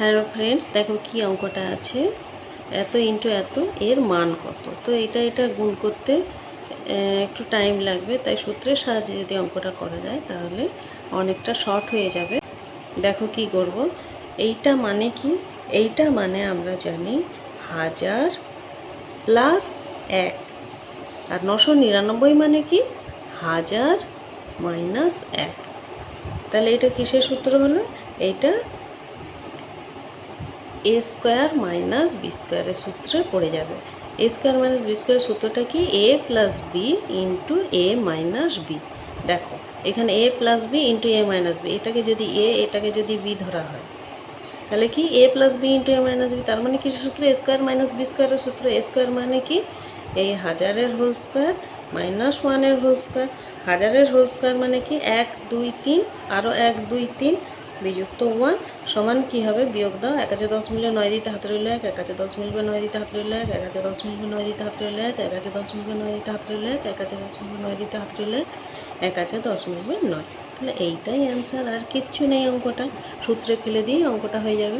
Hello friends, দেখো কি অঙ্কটা আছে। এত ইন্টু এত এর মান কত। তো এটা গুণ করতে একটু টাইম লাগবে, তাই সূত্রের সাহায্যে যদি অঙ্কটা করা যায় তাহলে অনেকটা শর্ট হয়ে যাবে। দেখো কি করব। এইটা মানে কি? এইটা মানে আমরা জানি 1000 প্লাস 1, আর 999 মানে কি 1000 মাইনাস 1। তাহলে এটা কিসের সূত্র হলো? এইটা এ স্কোয়ার মাইনাস বি স্কোয়ারের সূত্রে পড়ে যাবে। এ স্কোয়ার মাইনাস বি স্কোয়ারের সূত্রটা কি? এ প্লাস বি ইন্টু এ মাইনাস বি। দেখো এখানে এ প্লাস বি ইন্টু এ মাইনাস বি, এটাকে যদি এটাকে যদি বি ধরা হয় তাহলে কি এ প্লাস বি ইন্টু এ মাইনাস বি। তার মানে কি সূত্র? এ স্কোয়ার মাইনাস বি স্কোয়ারের সূত্র। এ স্কোয়ার মানে কি এই 1000-এর হোল স্কোয়ার মাইনাস 1-এর হোল স্কোয়ার। 1000-এর হোল স্কোয়ার মানে কি 1 2 3, আরও 1 2 3 বিযুক্ত 1 সমান কি হবে? বিয়োগ দাও। 1 আছে 10 মিলবে 9 দিতে হাতে রইল 1, 1 আছে 10 মিলবে 9 দিতে হাতে রইল 1, 1 আছে 10 মিলবে 9 দিতে হাতে রইল 1, 1 আছে 10 মিলবে 9 দিতে হাতে রইল 1, 1 আছে 10 মিলবে 9 দিতে হাতে রইল 1, 1 আছে 10 মিলবে 9। তাহলে এইটাই অ্যান্সার, আর কিচ্ছু নেই। অঙ্কটা সূত্রে ফেলে দিয়ে অঙ্কটা হয়ে যাবে।